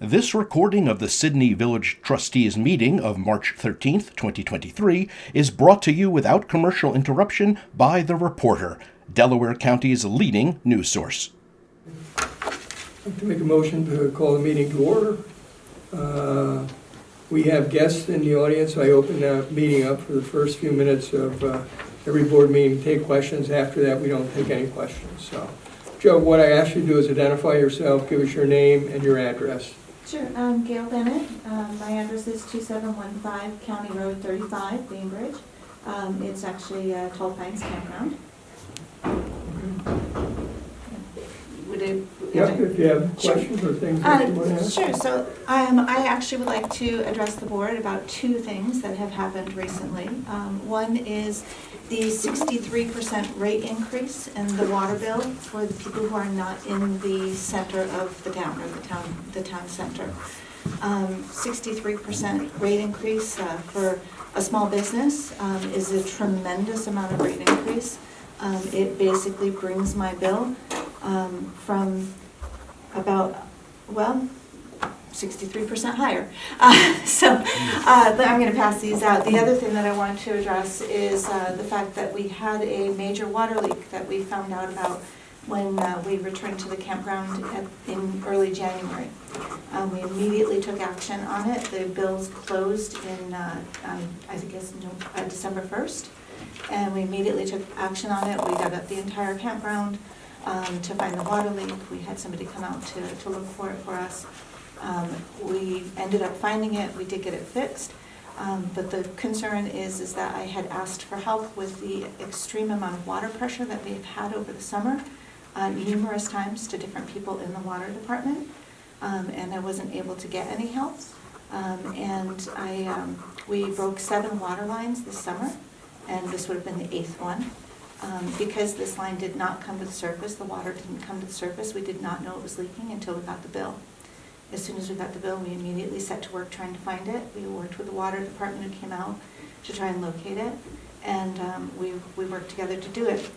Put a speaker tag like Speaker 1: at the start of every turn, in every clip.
Speaker 1: This recording of the Sidney Village Trustees meeting of March 13th, 2023 is brought to you without commercial interruption by The Reporter, Delaware County's leading news source.
Speaker 2: I'd like to make a motion to call the meeting to order. We have guests in the audience, so I open the meeting up for the first few minutes of every board meeting. Take questions. After that, we don't take any questions. So, Joe, what I ask you to do is identify yourself, give us your name and your address.
Speaker 3: Sure. Gail Bennett. My address is 2715 County Road 35, Bainbridge. It's actually Tall Pines Campground.
Speaker 2: If you have questions or things that you want to ask.
Speaker 3: Sure. So I actually would like to address the board about two things that have happened recently. One is the 63% rate increase in the water bill for the people who are not in the center of the town, or the town center. 63% rate increase for a small business is a tremendous amount of rate increase. It basically brings my bill from about, 63% higher. I'm going to pass these out. The other thing that I wanted to address is the fact that we had a major water leak that we found out about when we returned to the campground in early January. We immediately took action on it. The bills closed in, I think it's December 1st, and we immediately took action on it. We dug up the entire campground to find the water leak. We had somebody come out to look for it for us. We ended up finding it. We did get it fixed. But the concern is that I had asked for help with the extreme amount of water pressure that we have had over the summer, numerous times to different people in the water department, and I wasn't able to get any help. We broke 7 water lines this summer, and this would have been the 8th one. Because this line did not come to the surface, the water didn't come to the surface, we did not know it was leaking until we got the bill. As soon as we got the bill, we immediately set to work trying to find it. We worked with the water department who came out to try and locate it, and we worked together to do it.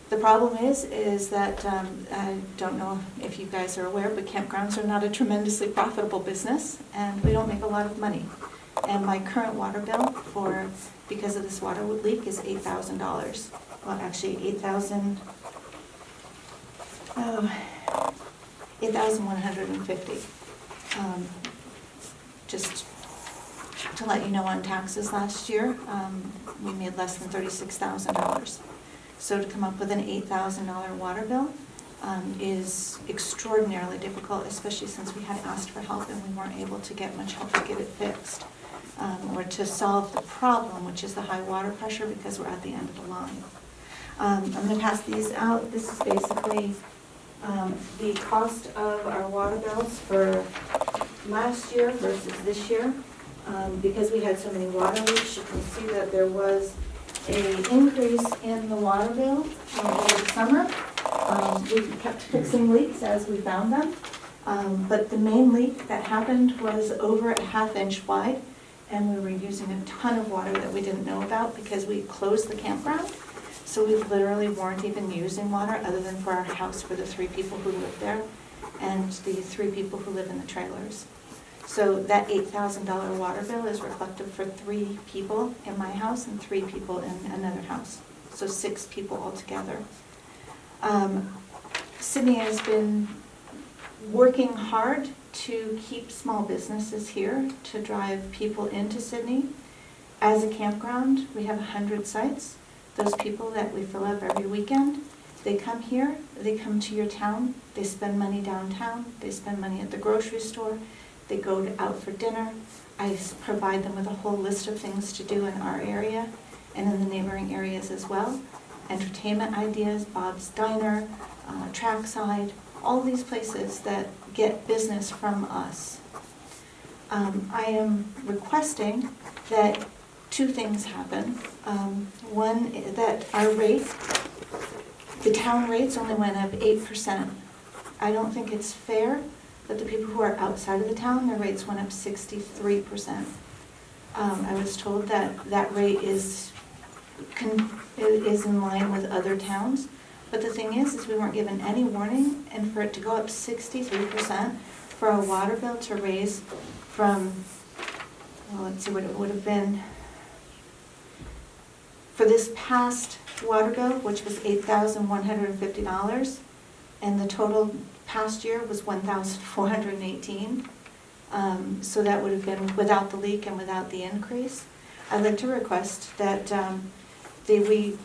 Speaker 3: The problem is that I don't know if you guys are aware, but campgrounds are not a tremendously profitable business, and we don't make a lot of money. And my current water bill because of this water leak is $8,000. Well, actually, $8,150. Just to let you know, on taxes last year, we made less than $36,000. So to come up with an $8,000 water bill is extraordinarily difficult, especially since we had asked for help and we weren't able to get much help to get it fixed, or to solve the problem, which is the high water pressure, because we're at the end of the line. I'm going to pass these out. This is basically the cost of our water bills for last year versus this year. Because we had so many water leaks, you can see that there was an increase in the water bill over the summer. We kept fixing leaks as we found them. But the main leak that happened was over a ½ inch wide, and we were using a ton of water that we didn't know about because we closed the campground. So we literally weren't even using water other than for our house for the 3 people who live there and the 3 people who live in the trailers. So that $8,000 water bill is reflective for 3 people in my house and 3 people in another house. So 6 people altogether. Sidney has been working hard to keep small businesses here, to drive people into Sidney. As a campground, we have 100 sites. Those people that we fill up every weekend, they come here, they come to your town, they spend money downtown, they spend money at the grocery store, they go out for dinner. I provide them with a whole list of things to do in our area and in the neighboring areas as well. Entertainment ideas, Bob's Diner, Trackside, all these places that get business from us. I am requesting that 2 things happen. One, that our rate, the town rates only went up 8%. I don't think it's fair that the people who are outside of the town, their rates went up 63%. I was told that rate is in line with other towns, but the thing is we weren't given any warning, and for it to go up 63% for a water bill to raise from, well, let's see what it would have been. For this past water bill, which was $8,150, and the total past year was $1,418. So that would have been without the leak and without the increase. I'd like to request that there be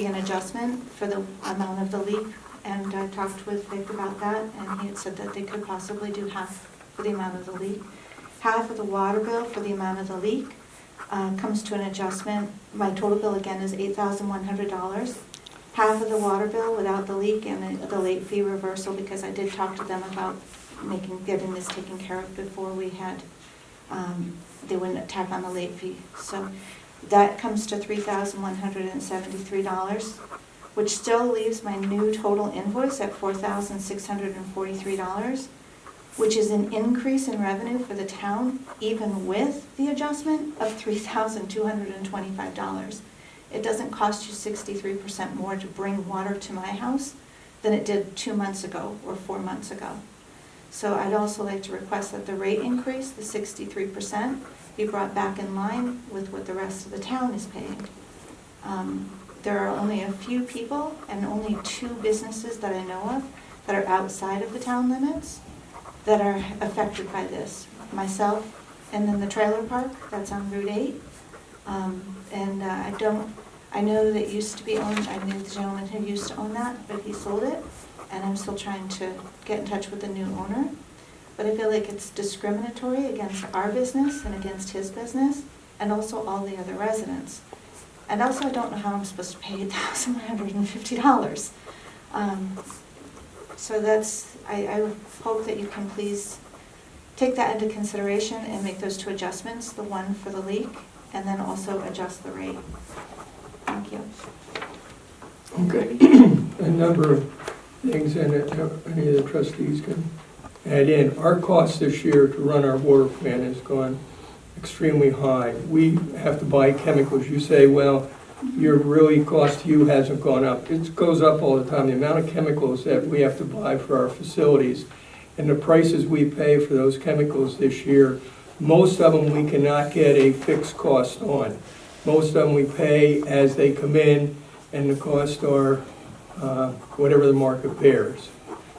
Speaker 3: an adjustment for the amount of the leak, and I talked with Vic about that, and he had said that they could possibly do half for the amount of the leak. Half of the water bill for the amount of the leak comes to an adjustment. My total bill again is $8,100. Half of the water bill without the leak and the late fee reversal, because I did talk to them about getting this taken care of before we had, they wouldn't tack on the late fee. So that comes to $3,173, which still leaves my new total invoice at $4,643, which is an increase in revenue for the town, even with the adjustment of $3,225. It doesn't cost you 63% more to bring water to my house than it did 2 months ago or 4 months ago. So I'd also like to request that the rate increase, the 63%, be brought back in line with what the rest of the town is paying. There are only a few people and only 2 businesses that I know of that are outside of the town limits that are affected by this. Myself, and then the trailer park that's on Route 8. I know that used to be owned, I knew the gentleman who used to own that, but he sold it, and I'm still trying to get in touch with the new owner. But I feel like it's discriminatory against our business and against his business, and also all the other residents. And also, I don't know how I'm supposed to pay $1,150. So that's, I hope that you can please take that into consideration and make those 2 adjustments, the one for the leak, and then also adjust the rate. Thank you.
Speaker 2: Okay. A number of things, and any of the trustees can add in. Our cost this year to run our water plant has gone extremely high. We have to buy chemicals. You say, well, your really cost to you hasn't gone up. It goes up all the time. The amount of chemicals that we have to buy for our facilities and the prices we pay for those chemicals this year, most of them we cannot get a fixed cost on. Most of them we pay as they come in, and the costs are whatever the market bears.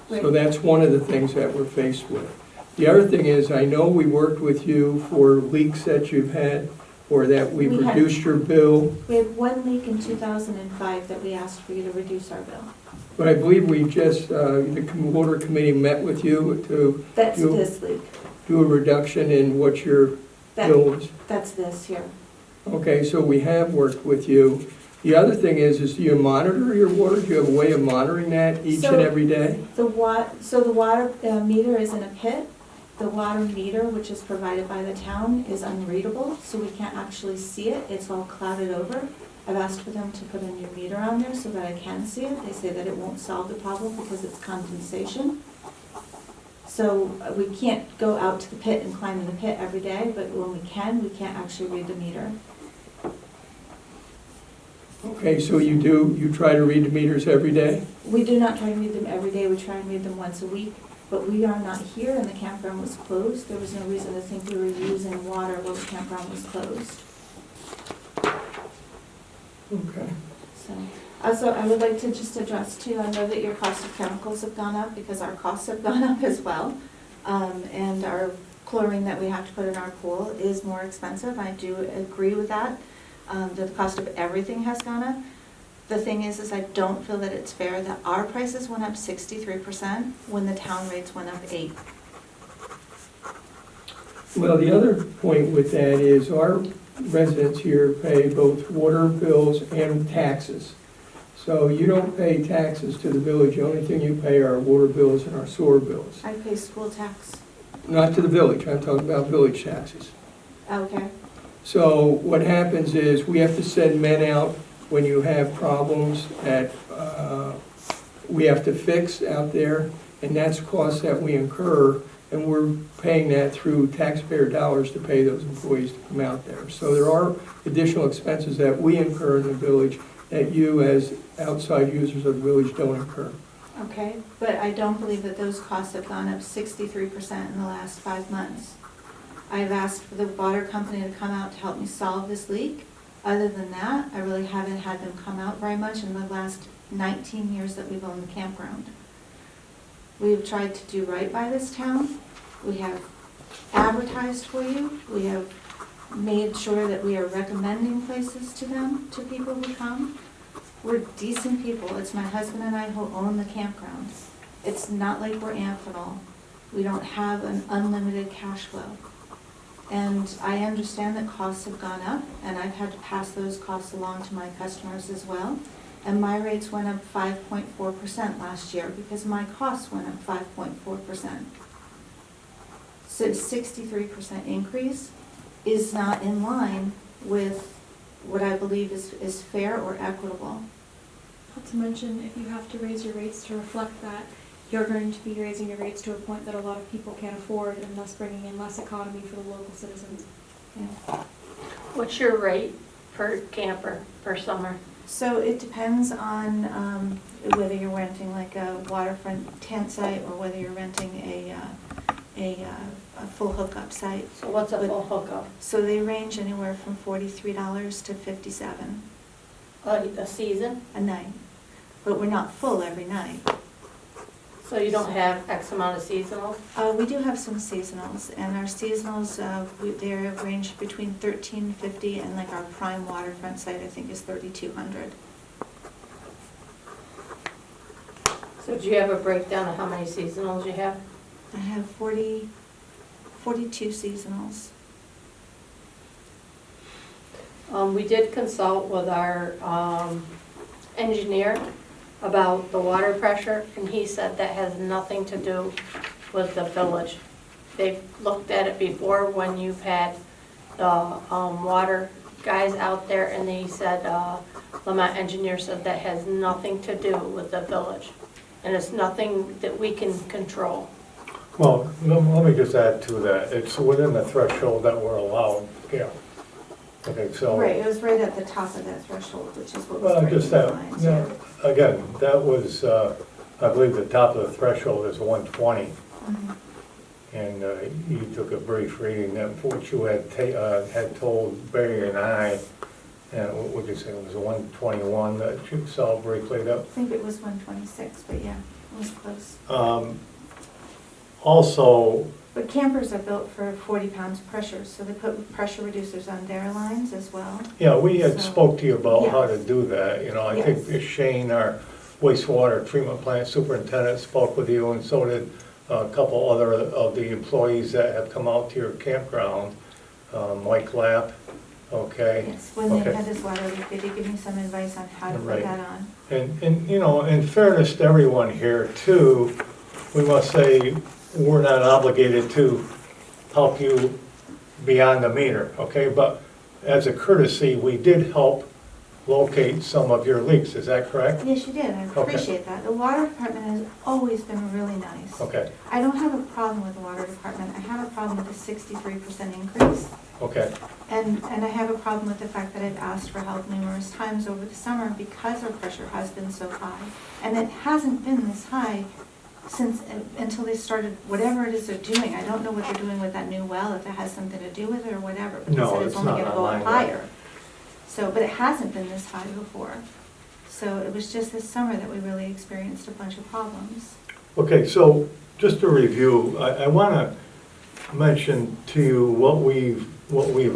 Speaker 3: Right.
Speaker 2: So that's one of the things that we're faced with. The other thing is, I know we worked with you for leaks that you've had, or that we've reduced your bill.
Speaker 3: We had 1 leak in 2005 that we asked for you to reduce our bill.
Speaker 2: But I believe we just, the water committee met with you to
Speaker 3: That's this leak.
Speaker 2: do a reduction in what your bill was.
Speaker 3: That's this here.
Speaker 2: Okay, so we have worked with you. The other thing is do you monitor your water? Do you have a way of monitoring that each and every day?
Speaker 3: The water meter is in a pit. The water meter, which is provided by the town, is unreadable, so we can't actually see it. It's all clouded over. I've asked for them to put a new meter on there so that I can see it. They say that it won't solve the problem because it's condensation. So we can't go out to the pit and climb in the pit every day, but when we can't actually read the meter.
Speaker 2: Okay, so you try to read the meters every day?
Speaker 3: We do not try to read them every day. We try and read them once a week. But we are not here, and the campground was closed. There was no reason to think we were using water while the campground was closed.
Speaker 2: Okay.
Speaker 3: So, also, I would like to just address too, I know that your cost of chemicals have gone up because our costs have gone up as well. And our chlorine that we have to put in our pool is more expensive. I do agree with that. The cost of everything has gone up. The thing is I don't feel that it's fair that our prices went up 63% when the town rates went up 8%.
Speaker 2: Well, the other point with that is our residents here pay both water bills and taxes. So you don't pay taxes to the village. The only thing you pay are water bills and our sewer bills.
Speaker 3: I pay school tax.
Speaker 2: Not to the village, I'm talking about village taxes.
Speaker 3: Okay.
Speaker 2: So what happens is we have to send men out when you have problems that we have to fix out there, and that's costs that we incur, and we're paying that through taxpayer dollars to pay those employees to come out there. So there are additional expenses that we incur in the village that you as outside users of the village don't incur.
Speaker 3: Okay, but I don't believe that those costs have gone up 63% in the last 5 months. I've asked for the water company to come out to help me solve this leak. Other than that, I really haven't had them come out very much in the last 19 years that we've owned the campground. We've tried to do right by this town. We have advertised for you. We have made sure that we are recommending places to them, to people who come. We're decent people. It's my husband and I who own the campground. It's not like we're Amphenol. We don't have an unlimited cash flow. And I understand that costs have gone up, and I've had to pass those costs along to my customers as well. And my rates went up 5.4% last year because my costs went up 5.4%. So 63% increase is not in line with what I believe is fair or equitable.
Speaker 4: Not to mention, if you have to raise your rates to reflect that, you're going to be raising your rates to a point that a lot of people can't afford, and thus bringing in less economy for the local citizens.
Speaker 3: Yeah.
Speaker 5: What's your rate per camper per summer?
Speaker 3: So it depends on whether you're renting like a waterfront tent site or whether you're renting a full hookup site.
Speaker 5: So what's a
Speaker 3: But-
Speaker 5: full hookup?
Speaker 3: So they range anywhere from $43 to $57
Speaker 5: A season?
Speaker 3: a night. But we're not full every night.
Speaker 5: So you don't have X amount of seasonal?
Speaker 3: We do have some seasonals, and our seasonals, they range between $13.50 and like our prime waterfront site, I think, is $3,200.
Speaker 5: So do you have a breakdown of how many seasonals you have?
Speaker 3: I have 42 seasonals.
Speaker 5: We did consult with our engineer about the water pressure, and he said that has nothing to do with the village. They've looked at it before when you've had the water guys out there, and they said, Lamont engineer said that has nothing to do with the village, and it's nothing that we can control.
Speaker 6: Well, let me just add to that. It's within the threshold that we're allowed, yeah. Okay, so.
Speaker 3: Right, it was right at the top of that threshold, which is what was
Speaker 6: Well,
Speaker 3: right in
Speaker 6: just
Speaker 3: the
Speaker 6: that,
Speaker 3: lines.
Speaker 6: yeah, again, that was, I believe the top of the threshold is 120.
Speaker 3: Mhm.
Speaker 6: And you took a brief reading of what you had told Barry and I, and what would you say, it was 121 that you saw briefly
Speaker 3: I
Speaker 6: up.
Speaker 3: think it was 126, but yeah, it was close.
Speaker 6: Also,
Speaker 3: But campers are built for 40 pounds pressure, so they put pressure reducers on their lines as well.
Speaker 6: yeah, we had
Speaker 3: So,
Speaker 6: spoke to you about how to
Speaker 3: yes.
Speaker 6: do that, you know, I think
Speaker 3: Yes.
Speaker 6: Shane, our wastewater treatment plant superintendent, spoke with you, and so did a couple other of the employees that have come out to your campground, Mike Lapp, okay?
Speaker 3: Yes, when they
Speaker 6: Okay.
Speaker 3: had this water leak, they did give me some advice on how to put
Speaker 6: Right.
Speaker 3: that on.
Speaker 6: And, you know, in fairness to everyone here too, we must say, we're not obligated to help you beyond the meter, okay? But as a courtesy, we did help locate some of your leaks, is that correct?
Speaker 3: Yes, you did, I
Speaker 6: Okay.
Speaker 3: appreciate that. The water department has always been really nice.
Speaker 6: Okay,
Speaker 3: I don't have a problem with the water department, I have a problem with the 63% increase.
Speaker 6: okay,
Speaker 3: And I have a problem with the fact that I've asked for help numerous times over the summer because our pressure has been so high. And it hasn't been this high since, until they started, whatever it is they're doing. I don't know what they're doing with that new well, if it has something to do with it or whatever. But they
Speaker 6: No,
Speaker 3: said
Speaker 6: it's
Speaker 3: only
Speaker 6: not
Speaker 3: gonna go up
Speaker 6: online yet.
Speaker 3: higher. So, but it hasn't been this high before. So it was just this summer that we really experienced a bunch of problems.
Speaker 6: okay, so just to review, I wanna mention to you what we've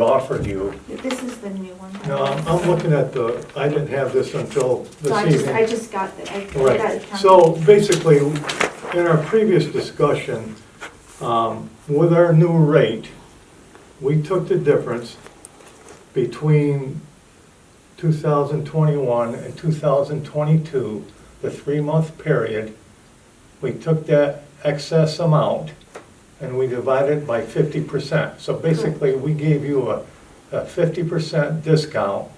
Speaker 6: offered you.
Speaker 3: This is the new one.
Speaker 6: No, I'm looking at I didn't have this until this
Speaker 3: So
Speaker 6: evening.
Speaker 3: I just got it. I got
Speaker 6: Right,
Speaker 3: it.
Speaker 6: so basically, in our previous discussion, with our new rate, we took the difference between 2021 and 2022, the 3-month period. We took that excess amount and we divided it by 50%. So basically, we gave you a 50% discount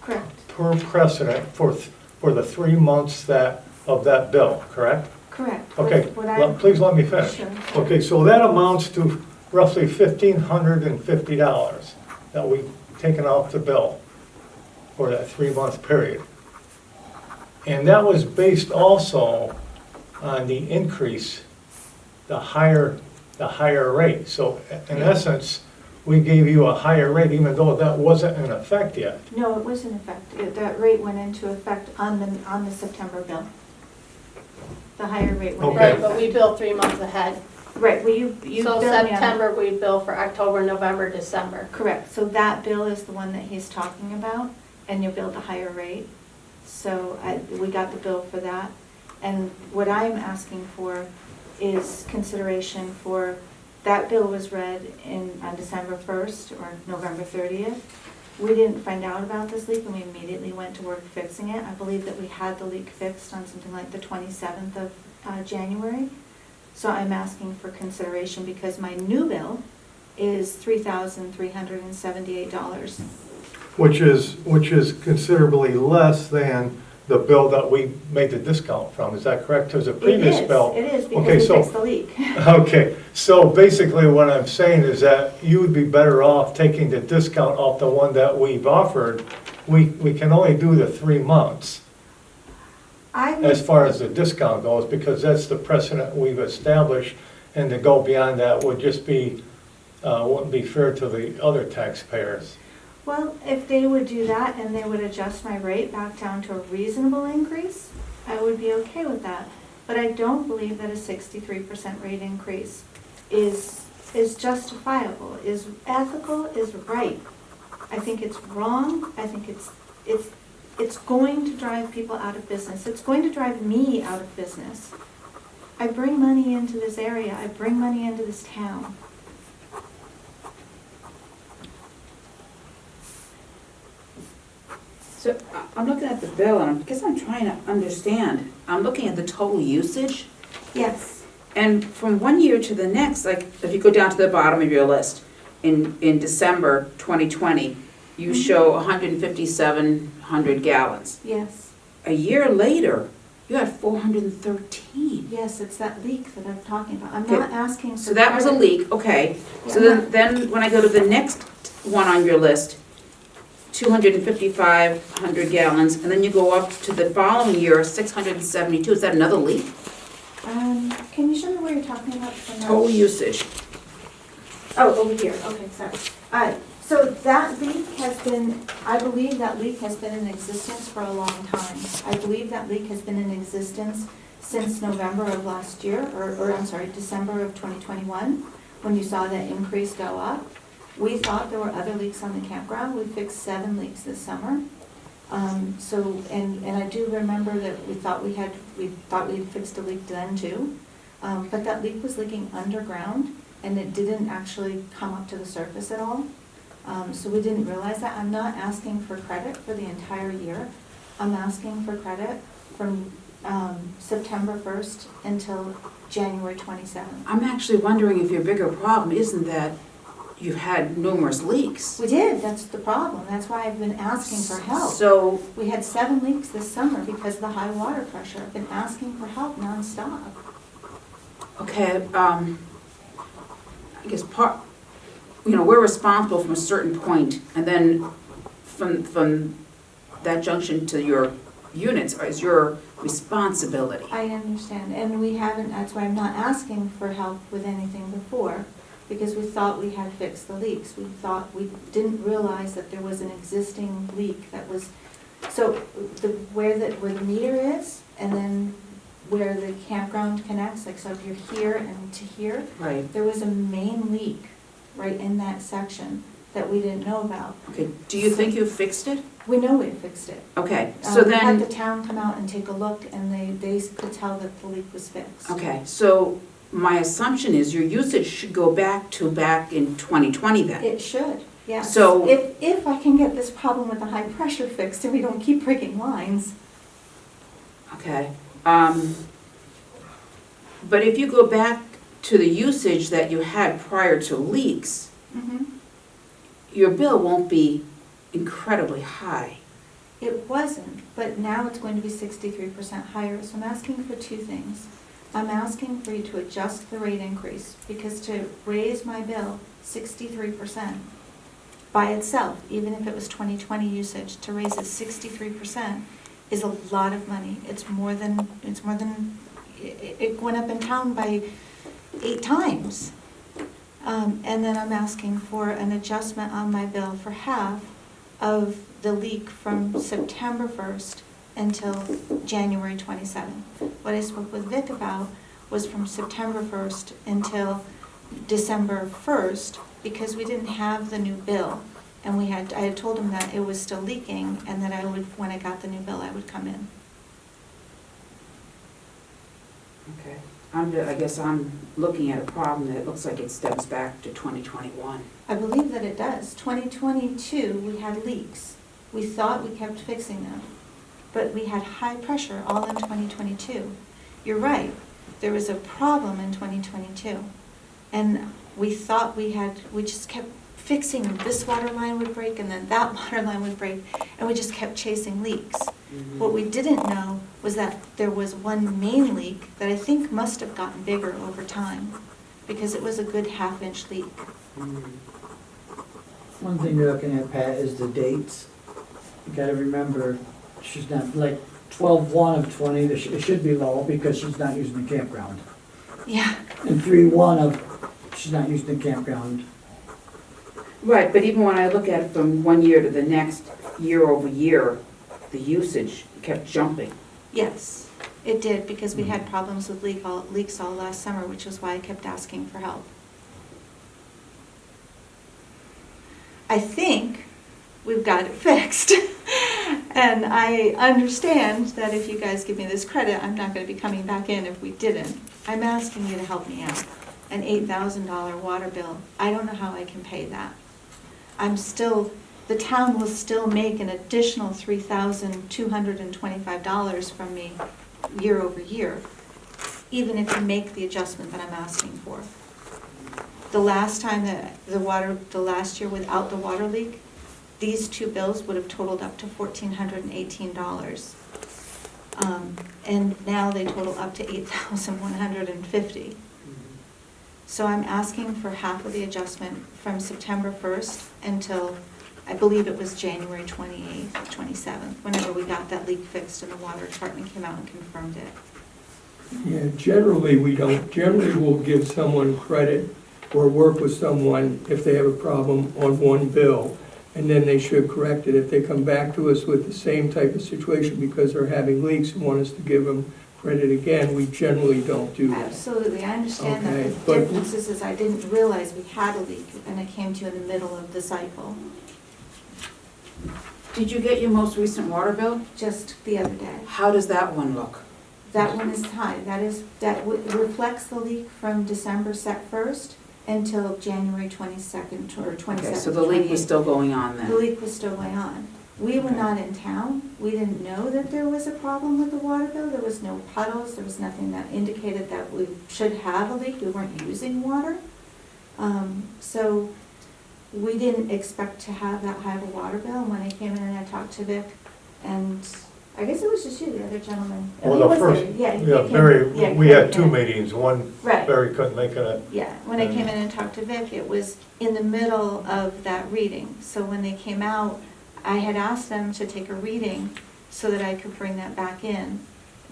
Speaker 3: Correct,
Speaker 6: per precedent for the 3 months of that bill, correct?
Speaker 3: correct.
Speaker 6: Okay,
Speaker 3: What I-
Speaker 6: please let me finish.
Speaker 3: Sure.
Speaker 6: Okay, so that amounts to roughly $1,550 that we've taken off the bill for that 3-month period. And that was based also on the increase, the higher rate. So in
Speaker 3: Yeah.
Speaker 6: essence, we gave you a higher rate even though that wasn't in effect yet.
Speaker 3: No, it was in effect. That rate went into effect on the September bill. The higher rate went
Speaker 6: Okay.
Speaker 5: Right, but we bill 3 months ahead.
Speaker 3: Right, well, you
Speaker 5: So
Speaker 3: billed me on-
Speaker 5: September, we bill for October, November, December.
Speaker 3: Correct, so that bill is the one that he's talking about, and you billed a higher rate. So we got the bill for that. And what I'm asking for is consideration for, that bill was read on December 1st or November 30th. We didn't find out about this leak and we immediately went to work fixing it. I believe that we had the leak fixed on something like the 27th of January. So I'm asking for consideration because my new bill is $3,378.
Speaker 6: Which is considerably less than the bill that we made the discount from, is that correct? Because the previous bill.
Speaker 3: It is,
Speaker 6: Okay,
Speaker 3: because we
Speaker 6: so-
Speaker 3: fixed the leak.
Speaker 6: Okay, so basically what I'm saying is that you would be better off taking the discount off the one that we've offered. We can only do the 3 months as far as the discount goes, because that's the precedent we've established, and to go beyond that would just be, wouldn't be fair to the other taxpayers.
Speaker 3: Well, if they would do that and they would adjust my rate back down to a reasonable increase, I would be okay with that. But I don't believe that a 63% rate increase is justifiable, is ethical, is right. I think it's wrong. I think it's going to drive people out of business. It's going to drive me out of business. I bring money into this area. I bring money into this town.
Speaker 7: So I'm looking at the bill and I guess I'm trying to understand. I'm looking at the total usage,
Speaker 3: Yes.
Speaker 7: and from one year to the next, like if you go down to the bottom of your list, in December 2020, you show 15700 gallons.
Speaker 3: Yes.
Speaker 7: A year later, you had 413.
Speaker 3: Yes, it's that leak that I'm talking about. I'm
Speaker 7: Okay.
Speaker 3: not asking for.
Speaker 7: So that was a
Speaker 3: credit.
Speaker 7: leak, okay. So
Speaker 3: Yeah.
Speaker 7: then when I go to the next one on your list, 25500 gallons, and then you go up to the following year, 672. Is that another leak?
Speaker 3: Can you show me where you're talking about? from that?
Speaker 7: Total usage.
Speaker 3: Oh, over here, okay, sorry. So that leak has been, I believe that leak has been in existence for a long time. I believe that leak has been in existence since November of last year, or I'm sorry, December of 2021, when you saw that increase go up. We thought there were other leaks on the campground. We fixed 7 leaks this summer. And I do remember that we thought we had fixed a leak then too. But that leak was leaking underground and it didn't actually come up to the surface at all. So we didn't realize that. I'm not asking for credit for the entire year. I'm asking for credit from September 1st until January 27th.
Speaker 7: I'm actually wondering if your bigger problem isn't that you've had numerous leaks.
Speaker 3: We did, that's the problem. That's why I've been asking for help.
Speaker 7: So,
Speaker 3: We had 7 leaks this summer because of the high water pressure. I've been asking for help nonstop.
Speaker 7: okay, I guess we're responsible from a certain point, and then from that junction to your units is your responsibility.
Speaker 3: I understand, and we haven't, that's why I'm not asking for help with anything before, because we thought we had fixed the leaks. We didn't realize that there was an existing leak that was, so where the meter is, and then where the campground connects, like so if you're here and to here,
Speaker 7: Right.
Speaker 3: there was a main leak right in that section that we didn't know about.
Speaker 7: Okay, do you think you fixed it?
Speaker 3: We know we fixed it.
Speaker 7: Okay, so
Speaker 3: We had the
Speaker 7: then,
Speaker 3: town come out and take a look, and they could tell that the leak was fixed.
Speaker 7: okay, so my assumption is your usage should go back in 2020 then.
Speaker 3: It should, yes.
Speaker 7: So-
Speaker 3: If I can get this problem with the high pressure fixed and we don't keep breaking lines.
Speaker 7: Okay, but if you go back to the usage that you had prior to leaks, your bill won't be incredibly high.
Speaker 3: It wasn't, but now it's going to be 63% higher, so I'm asking for 2 things. I'm asking for you to adjust the rate increase, because to raise my bill 63% by itself, even if it was 2020 usage, to raise it 63% is a lot of money. It's more than it went up in town by 8 times. And then I'm asking for an adjustment on my bill for half of the leak from September 1st until January 27th. What I spoke with Vic about was from September 1st until December 1st, because we didn't have the new bill. And I had told him that it was still leaking, and that I would, when I got the new bill, I would come in.
Speaker 7: Okay. I guess I'm looking at a problem that it looks like it stems back to 2021.
Speaker 3: I believe that it does. 2022, we had leaks. We thought we kept fixing them, but we had high pressure all in 2022. You're right, there was a problem in 2022. And we thought we just kept fixing, this water line would break and then that water line would break, and we just kept chasing leaks. What we didn't know was that there was one main leak that I think must have gotten bigger over time, because it was a good half-inch leak.
Speaker 8: One thing you're looking at, Pat, is the dates. You gotta remember, she's not, like 12/1 of 20, it should be low because she's not using the campground.
Speaker 3: Yeah,
Speaker 8: And 3/1 of, she's not using the campground.
Speaker 7: Right, but even when I look at it from one year to the next, year over year, the usage kept jumping.
Speaker 3: yes, it did, because we had problems with leaks all last summer, which is why I kept asking for help. I think we've got it fixed. And I understand that if you guys give me this credit, I'm not gonna be coming back in if we didn't. I'm asking you to help me out. An $8,000 water bill, I don't know how I can pay that. The town will still make an additional $3,225 from me year over year, even if you make the adjustment that I'm asking for. The last time the last year without the water leak, these two bills would have totaled up to $1,418. And now they total up to $8,150. So I'm asking for half of the adjustment from September 1st until, I believe it was January 28th, 27th, whenever we got that leak fixed and the water department came out and confirmed it.
Speaker 2: Yeah, generally, we don't. Generally, we'll give someone credit or work with someone if they have a problem on one bill, and then they should correct it. If they come back to us with the same type of situation because they're having leaks and want us to give them credit again, we generally don't do that.
Speaker 3: Absolutely, I understand that.
Speaker 2: Okay,
Speaker 3: The
Speaker 2: but-
Speaker 3: difference is I didn't realize we had a leak, and I came to you in the middle of the cycle,
Speaker 7: Did you get your most recent water bill?
Speaker 3: just the other day.
Speaker 7: How does that one look?
Speaker 3: That one is high, that reflects the leak from December 1st until January 22nd or 27th.
Speaker 7: Okay, so the leak was
Speaker 3: 28th.
Speaker 7: still going on
Speaker 3: The
Speaker 7: then?
Speaker 3: leak was still going on. We were
Speaker 7: Okay.
Speaker 3: not in town. We didn't know that there was a problem with the water bill. There was no puddles. There was nothing that indicated that we should have a leak. We weren't using water. So we didn't expect to have that high of a water bill. And when I came in and I talked to Vic, and I guess it was just you, the other gentleman.
Speaker 6: Well,
Speaker 3: He
Speaker 6: the
Speaker 3: was
Speaker 6: first,
Speaker 3: there. Yeah, he
Speaker 6: yeah,
Speaker 3: came-
Speaker 6: Barry,
Speaker 3: yeah,
Speaker 6: we
Speaker 3: he
Speaker 6: had two
Speaker 3: came.
Speaker 6: meetings, one,
Speaker 3: Right.
Speaker 6: Barry couldn't make it.
Speaker 3: Yeah, when I came in and talked to Vic, it was in the middle of that reading. So when they came out, I had asked them to take a reading so that I could bring that back in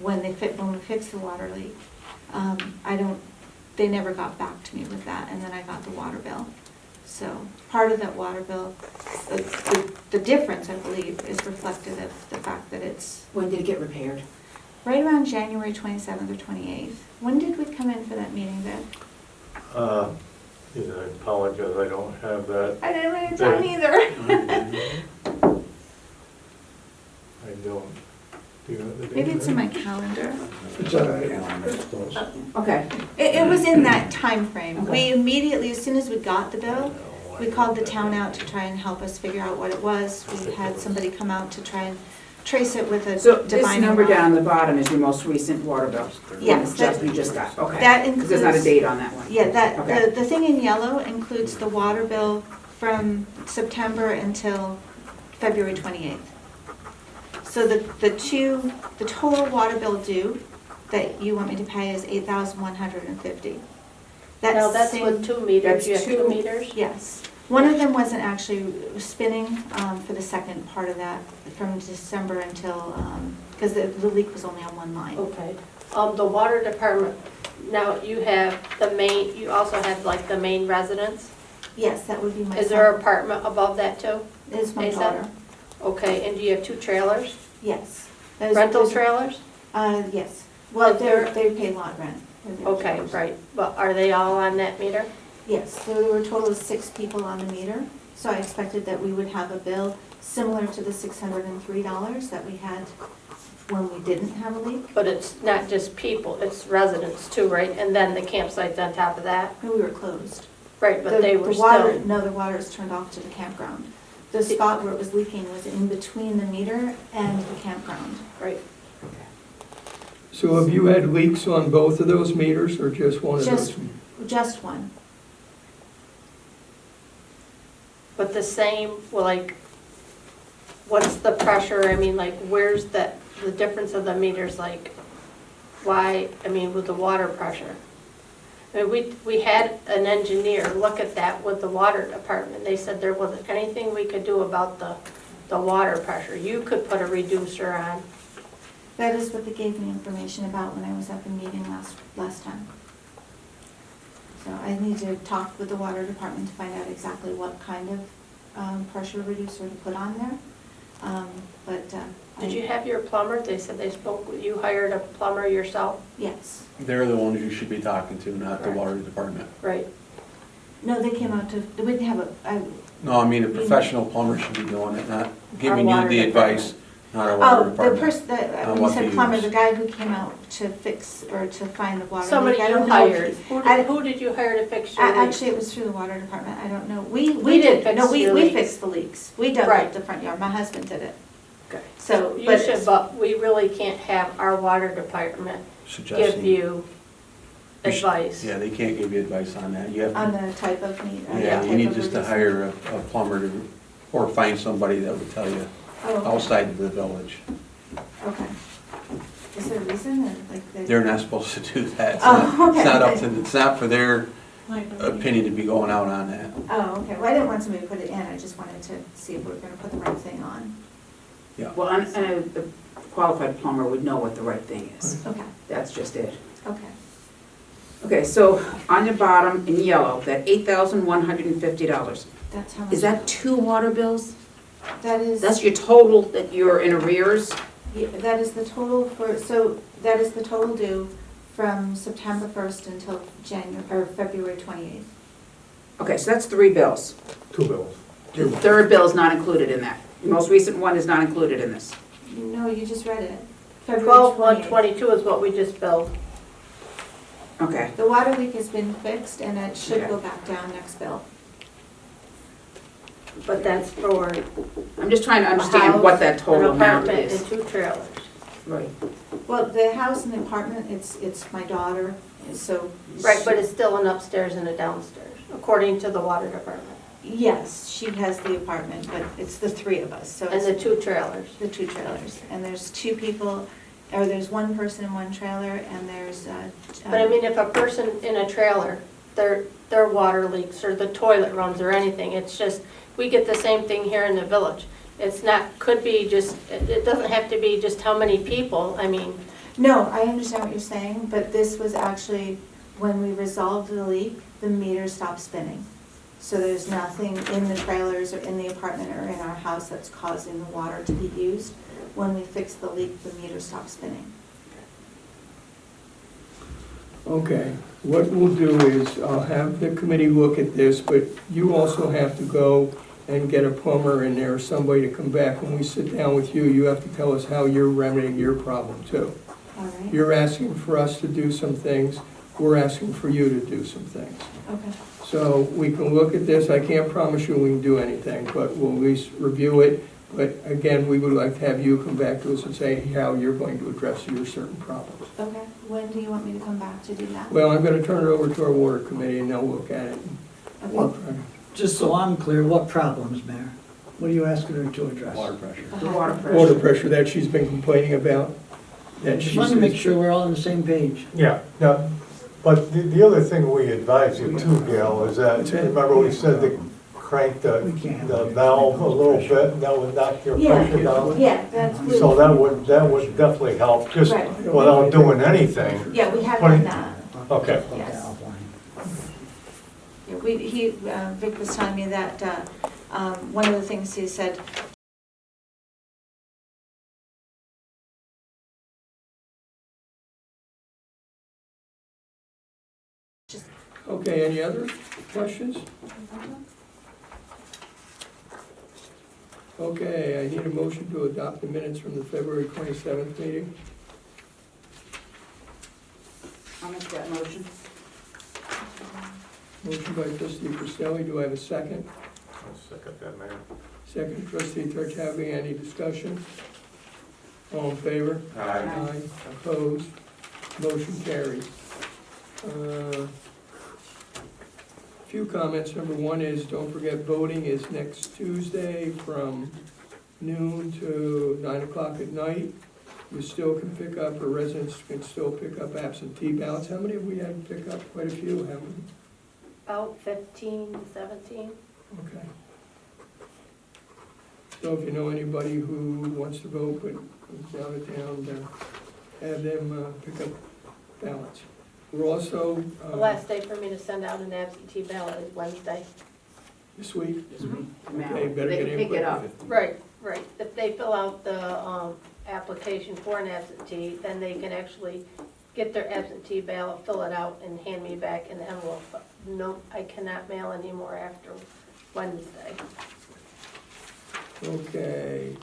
Speaker 3: when we fixed the water leak. They never got back to me with that, and then I got the water bill. So part of that water bill, the difference, I believe, is reflective of the fact that it's
Speaker 7: When did it get repaired?
Speaker 3: right around January 27th or 28th. When did we come in for that meeting, Vic?
Speaker 6: I apologize, I don't have that.
Speaker 3: I didn't write it down either.
Speaker 6: I don't. Do you have the date?
Speaker 3: Maybe it's in my
Speaker 6: there?
Speaker 3: calendar.
Speaker 2: It's all right.
Speaker 7: Okay,
Speaker 3: It was in that time frame.
Speaker 7: Okay.
Speaker 3: We immediately, as soon as we got the bill, we called the town out to try and help us figure out what it was. We had somebody come out to try and trace it with a
Speaker 7: so this
Speaker 3: divining
Speaker 7: number
Speaker 3: rod.
Speaker 7: down the bottom is your most recent water bill?
Speaker 3: Yes,
Speaker 7: Just, you just got, okay.
Speaker 3: that
Speaker 7: Because there's not a
Speaker 3: includes-
Speaker 7: date on that one?
Speaker 3: Yeah,
Speaker 7: Okay.
Speaker 3: the thing in yellow includes the water bill from September until February 28th. So the total water bill due that you want me to pay is $8,150.
Speaker 5: Now, that's with 2 meters,
Speaker 7: that's
Speaker 5: you have 2
Speaker 7: two-
Speaker 5: meters?
Speaker 3: Yes. One of them wasn't actually spinning for the second part of that, from December until, because the leak was only on one line.
Speaker 5: Okay. The water department, now you have the main, you also have like the main residence.
Speaker 3: Yes, that would be my son.
Speaker 5: Is there an apartment above that too?
Speaker 3: Is my
Speaker 5: Is that-
Speaker 3: daughter.
Speaker 5: Okay, and do you have 2 trailers?
Speaker 3: Yes. That is-
Speaker 5: Rental
Speaker 3: there's-
Speaker 5: trailers?
Speaker 3: Yes. Well,
Speaker 5: Is there-
Speaker 3: they pay lot rent. for their
Speaker 5: Okay,
Speaker 3: trailers.
Speaker 5: right, but are they all on that meter?
Speaker 3: Yes, so there were a total of 6 people on the meter, so I expected that we would have a bill similar to the $603 that we had when we didn't have a leak.
Speaker 5: But it's not just people, it's residents too, right? And then the campsites on top of that?
Speaker 3: No, we were closed.
Speaker 5: Right, but they were
Speaker 3: The water,
Speaker 5: still,
Speaker 3: no, the water is turned off to the campground. The spot where it was leaking was in between the meter and the campground.
Speaker 5: right.
Speaker 2: So have you had leaks on both of those meters or just one of those?
Speaker 3: Just- Just one.
Speaker 5: But the same, well, like, what's the pressure? I mean, like, where's the difference of the meters, like, why, I mean, with the water pressure? I mean, we had an engineer look at that with the water department. They said there wasn't anything we could do about the water pressure. You could put a reducer on.
Speaker 3: That is what they gave me information about when I was at the meeting last time. So I need to talk with the water department to find out exactly what kind of pressure reducer to put on there.
Speaker 5: Did you have your plumber? They said they spoke, you hired a plumber yourself?
Speaker 3: Yes.
Speaker 9: They're the ones you should be talking to, not the
Speaker 5: Right.
Speaker 9: water department.
Speaker 5: Right.
Speaker 3: No, they came out to, we didn't have
Speaker 9: No, I mean, a professional plumber should be doing it, not giving you
Speaker 5: water
Speaker 9: the advice, not our water
Speaker 3: oh, the
Speaker 9: department.
Speaker 3: person,
Speaker 9: On
Speaker 3: when you
Speaker 9: what
Speaker 3: said
Speaker 9: to
Speaker 3: plumber,
Speaker 9: use.
Speaker 3: the guy who came out to fix, or to find the water leak.
Speaker 5: Somebody
Speaker 3: I
Speaker 5: you
Speaker 3: don't know if
Speaker 5: hired.
Speaker 3: he-
Speaker 5: Who did you hire to fix your leak?
Speaker 3: Actually, it was through the water department, I don't know. We
Speaker 5: didn't
Speaker 3: did, no,
Speaker 5: fix your
Speaker 3: we
Speaker 5: leaks.
Speaker 3: fixed the leaks. We dug
Speaker 5: Right.
Speaker 3: up the front yard, my husband did it.
Speaker 5: Okay.
Speaker 3: So,
Speaker 5: You
Speaker 3: but,
Speaker 5: should, but we really can't have our water department give
Speaker 9: Suggesting.
Speaker 5: you
Speaker 9: You should-
Speaker 5: advice.
Speaker 9: Yeah, they can't give you advice on that. You have
Speaker 3: on
Speaker 9: to,
Speaker 3: the type of meter.
Speaker 9: yeah, you need just to
Speaker 3: reducer.
Speaker 9: hire a plumber to, or find somebody that would tell you
Speaker 3: Oh, okay.
Speaker 9: outside of the village.
Speaker 3: Okay. Is there a reason, or like?
Speaker 9: They're not supposed to do that. It's
Speaker 3: Oh,
Speaker 9: not-
Speaker 3: okay.
Speaker 9: It's not up to, it's not for their
Speaker 4: Liability.
Speaker 9: opinion to be going out on that.
Speaker 3: Oh, okay, well, I didn't want somebody to put it in, I just wanted to see if we were gonna put the right thing on.
Speaker 7: Well, and a qualified plumber would know what the right thing is.
Speaker 3: Okay,
Speaker 7: That's just it.
Speaker 3: okay.
Speaker 7: Okay, so on the bottom in yellow, that $8,150,
Speaker 3: That's how much.
Speaker 7: is that 2 water bills?
Speaker 3: That is.
Speaker 7: That's your total that you're in arrears?
Speaker 3: Yeah, that is the total for, so that is the total due from September 1st until February 28th.
Speaker 7: Okay, so that's 3 bills.
Speaker 6: 2 bills.
Speaker 7: The third bill is not included in that. The most recent one is not included in this.
Speaker 3: No, you just read it. February
Speaker 5: 12/1/22 is what we just billed.
Speaker 7: Okay,
Speaker 3: The water leak has been fixed and it should
Speaker 7: Okay.
Speaker 3: go back down next bill.
Speaker 5: But that's for
Speaker 7: I'm just trying to
Speaker 5: a
Speaker 7: understand what that
Speaker 5: house,
Speaker 7: total
Speaker 5: an
Speaker 7: amount
Speaker 5: apartment,
Speaker 7: is.
Speaker 5: and 2 trailers.
Speaker 7: Right.
Speaker 3: Well, the house and the apartment, it's my daughter, so.
Speaker 5: Right, but it's still an upstairs and a downstairs, according to the water department.
Speaker 3: Yes, she has the apartment, but it's the 3 of us, so
Speaker 5: And
Speaker 3: it's
Speaker 5: the 2 trailers.
Speaker 3: the 2 trailers. And there's 2 people, or there's 1 person in 1 trailer, and there's,
Speaker 5: But I mean, if a person in a trailer, their water leaks, or the toilet runs, or anything, it's just, we get the same thing here in the village. It's not, could be just, it doesn't have to be just how many people, I mean,
Speaker 3: No, I understand what you're saying, but this was actually, when we resolved the leak, the meter stopped spinning. So there's nothing in the trailers or in the apartment or in our house that's causing the water to be used. When we fixed the leak, the meter stopped spinning.
Speaker 2: Okay, what we'll do is I'll have the committee look at this, but you also have to go and get a plumber in there, somebody to come back. When we sit down with you, you have to tell us how you're remedying your problem too.
Speaker 3: All right?
Speaker 2: You're asking for us to do some things, we're asking for you to do some things.
Speaker 3: Okay.
Speaker 2: So we can look at this, I can't promise you we can do anything, but we'll at least review it. But again, we would like to have you come back to us and say how you're going to address your certain problems.
Speaker 3: Okay. When do you want me to come back to do that?
Speaker 2: Well, I'm gonna turn it over to our water committee and they'll look at it.
Speaker 3: Okay.
Speaker 8: Just so I'm clear, what problems, Mayor? What are you asking her to address?
Speaker 9: Water pressure.
Speaker 7: The water
Speaker 2: Water
Speaker 7: pressure.
Speaker 2: pressure that she's been complaining about, that
Speaker 8: Just
Speaker 2: she
Speaker 8: wanted to make
Speaker 2: says.
Speaker 8: sure we're all on the same page.
Speaker 6: Yeah, but the other thing we advise you too, Gail, is that,
Speaker 2: Okay.
Speaker 6: remember we said the crank the
Speaker 8: We can't.
Speaker 6: valve a little bit, that would knock your pressure down.
Speaker 3: Yeah, that's.
Speaker 6: So that would definitely help, just
Speaker 3: Right.
Speaker 6: without doing anything.
Speaker 3: Yeah, we have
Speaker 6: Putting-
Speaker 3: done that.
Speaker 6: Okay.
Speaker 8: Okay,
Speaker 3: Yes.
Speaker 8: offline.
Speaker 3: Yeah, Vic was telling me that, one of the things he said,
Speaker 2: Okay, any other questions? Okay, I need a motion to adopt the minutes from the February 27th meeting.
Speaker 7: I'll make that motion.
Speaker 2: Motion by trustee Costelli, do I have a second?
Speaker 6: I'll second that, Mayor.
Speaker 2: Second trustee Tartaglia, any discussion? All in favor?
Speaker 7: Aye.
Speaker 2: Opposed? Motion carries. Few comments. Number one is, don't forget, voting is next Tuesday from noon to 9 o'clock at night. You still can pick up, or residents can still pick up absentee ballots. How many have we had to pick up? Quite a few, haven't we?
Speaker 5: About 15, 17.
Speaker 2: Okay. So if you know anybody who wants to vote but is out of town, have them pick up ballots. We're also,
Speaker 5: The last day for me to send out an absentee ballot is Wednesday.
Speaker 2: this week,
Speaker 7: Now,
Speaker 2: Okay, better
Speaker 7: they
Speaker 2: get
Speaker 7: can pick it up.
Speaker 5: Right. If they fill out the application for an absentee, then they can actually get their absentee ballot, fill it out, and hand me back an envelope. But no, I cannot mail anymore after Wednesday.
Speaker 2: okay.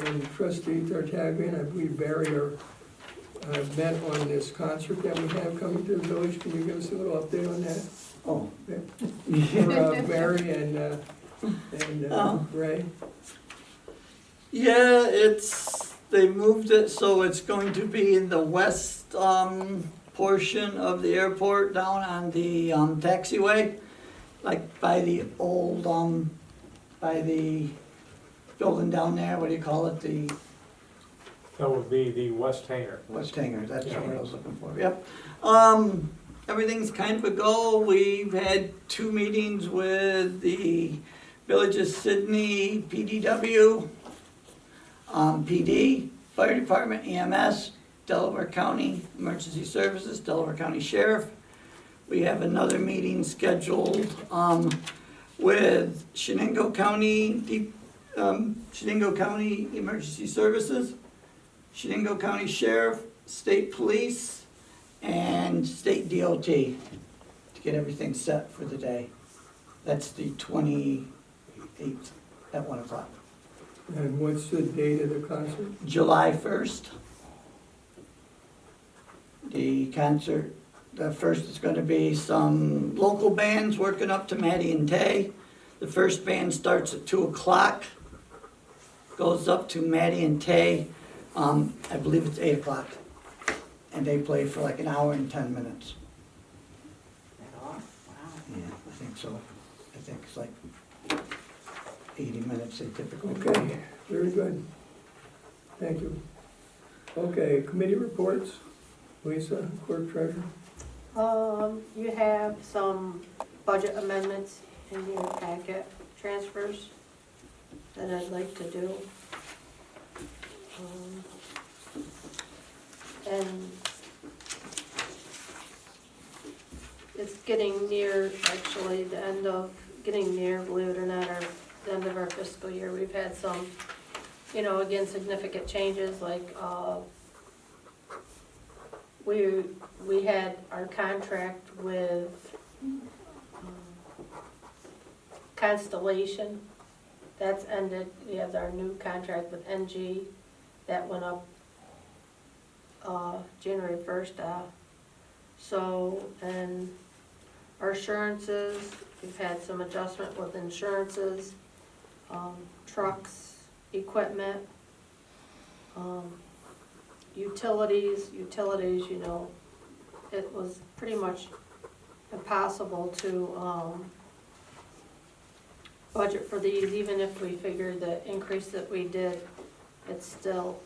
Speaker 2: And trustee Tartaglia, and I believe Barry are met on this concert that we have coming to the village. Can you give us a little update on that?
Speaker 8: Oh,
Speaker 2: For Barry and Ray?
Speaker 10: Yeah, they moved it, so it's going to be in the west, portion of the airport, down on the, taxiway, like by the old, by the building down there, what do you call it, the
Speaker 6: That would be the west hangar.
Speaker 10: West Hangar, that's what I was looking for, yep. Everything's kind of a go. We've had 2 meetings with the Village of Sidney, PDW, PD, Fire Department, EMS, Delaware County Emergency Services, Delaware County Sheriff. We have another meeting scheduled with Shenango County Emergency Services, Shenango County Sheriff, State Police, and State DOT to get everything set for the day. That's the 28th at 1 o'clock.
Speaker 2: And what's the date of the concert?
Speaker 10: July 1st. The concert, the first is going to be some local bands working up to Maddie and Tay. The first band starts at 2 o'clock, goes up to Maddie and Tay. I believe it's 8 o'clock. And they play for like an hour and 10 minutes.
Speaker 7: Wow.
Speaker 10: Yeah, I think so. I think it's like 80 minutes they typically
Speaker 2: Okay,
Speaker 10: play.
Speaker 2: very good. Thank you. Okay, committee reports. Lisa, clerk treasurer.
Speaker 5: You have some budget amendments in your packet, transfers that I'd like to do. And it's getting near, actually, getting near, believe it or not, the end of our fiscal year. We've had some, again, significant changes, like, we had our contract with Constellation. That's ended. We have our new contract with NG. That went up January 1st. So, and our insurances, we've had some adjustment with insurances, trucks, equipment, utilities, it was pretty much impossible to budget for these, even if we figured the increase that we did, it's still,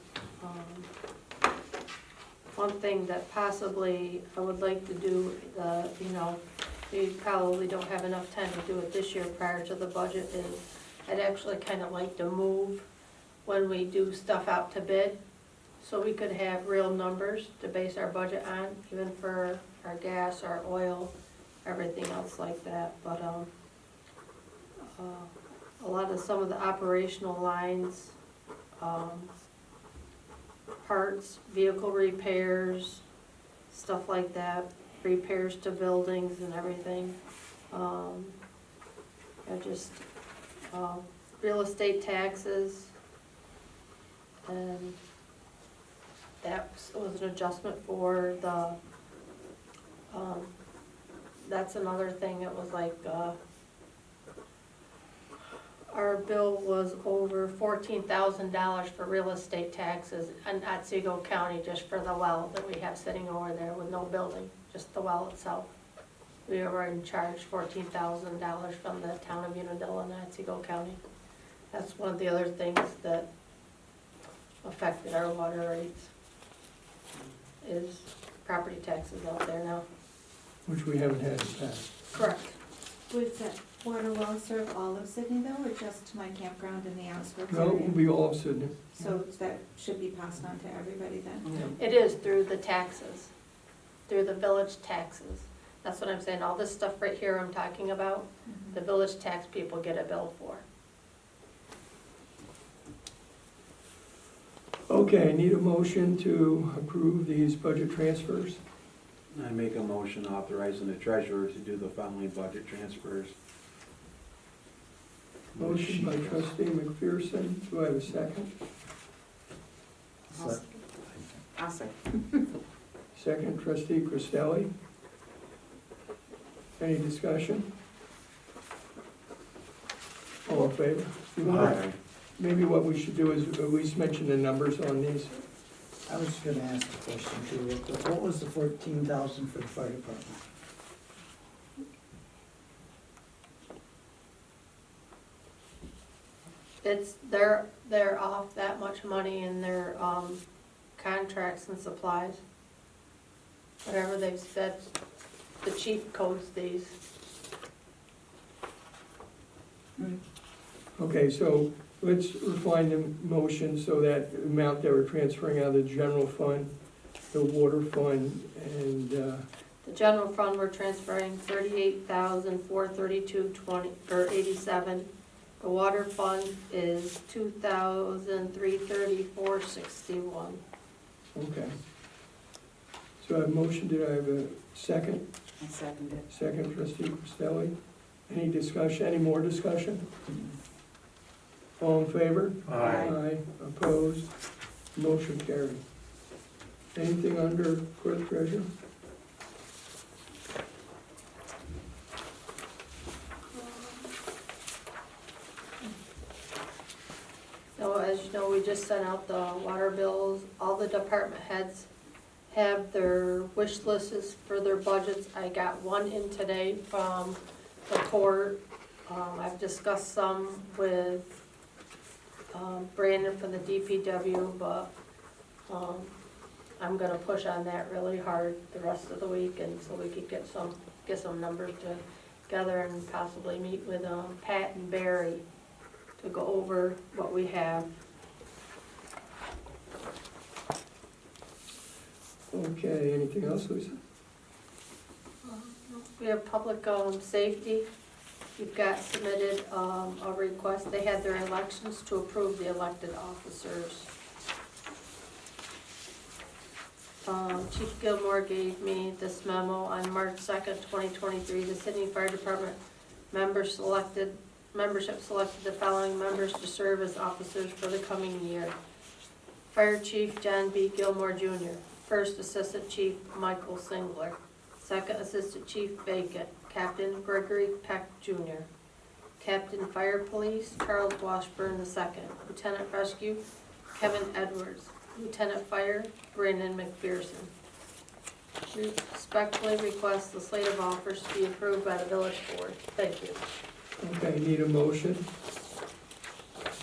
Speaker 5: one thing that possibly I would like to do, we probably don't have enough time to do it this year prior to the budget, is I'd actually kind of like to move when we do stuff out to bid, so we could have real numbers to base our budget on, even for our gas, our oil, everything else like that. But a lot of some of the operational lines, parts, vehicle repairs, stuff like that, repairs to buildings and everything. And just real estate taxes, and that was an adjustment for the, that's another thing that was like, our bill was over $14,000 for real estate taxes in Otsego County, just for the well that we have sitting over there with no building, just the well itself. We were in charge $14,000 from the town of Unadilla in Otsego County. That's one of the other things that affected our water rates, is property taxes out there now.
Speaker 2: Which we haven't had in the past.
Speaker 5: Correct.
Speaker 3: Would that water well serve all of Sidney though, or just my campground in the outskirts
Speaker 2: No, it
Speaker 3: area?
Speaker 2: will be all of Sidney.
Speaker 3: So that should be passed on to everybody then?
Speaker 5: It is through the taxes, through the village taxes. That's what I'm saying, all this stuff right here I'm talking about, the village tax people get a bill for.
Speaker 2: Okay, I need a motion to approve these budget transfers.
Speaker 9: I make a motion authorizing the treasurer to do the following budget transfers.
Speaker 2: Motion by trustee McPherson, do I have a second?
Speaker 7: I'll say.
Speaker 2: Second, trustee Cristelli. Any discussion? All in favor? You want-
Speaker 9: Aye.
Speaker 2: Maybe what we should do is at least mention the numbers on these.
Speaker 8: I was gonna ask a question too, real quick. What was the 14,000 for the fire department?
Speaker 5: It's, they're off that much money in their contracts and supplies. Whatever they've said, the chief codes these.
Speaker 2: Okay, so let's refine the motion so that amount that we're transferring out of the general fund, the water fund, and,
Speaker 5: The general fund, we're transferring $38,432.20, or 87. The water fund is $2,334.61.
Speaker 2: okay. So I have a motion, did I have a second?
Speaker 7: I second it.
Speaker 2: Second, trustee Cristelli. Any discussion, any more discussion? All in favor?
Speaker 6: Aye.
Speaker 2: Aye, opposed, motion carried. Anything under clerk treasurer?
Speaker 5: So as you know, we just sent out the water bills. All the department heads have their wish lists for their budgets. I got one in today from the court. I've discussed some with Brandon from the DPW, but I'm gonna push on that really hard the rest of the week, and so we could get some numbers together and possibly meet with Pat and Barry to go over what we have.
Speaker 2: Okay, anything else, Lisa?
Speaker 5: We have public safety. You've got submitted a request. They had their elections to approve the elected officers. Chief Gilmore gave me this memo on March 2nd, 2023. The Sidney Fire Department membership selected the following members to serve as officers for the coming year. Fire Chief John B. Gilmore Jr., First Assistant Chief Michael Singler, Second Assistant Chief Bacon, Captain Gregory Peck Jr., Captain Fire Police Charles Washburn II, Lieutenant Rescue Kevin Edwards, Lieutenant Fire Brandon McPherson. We respectfully request the slate of offers to be approved by the village board. Thank you.
Speaker 2: Okay, need a motion?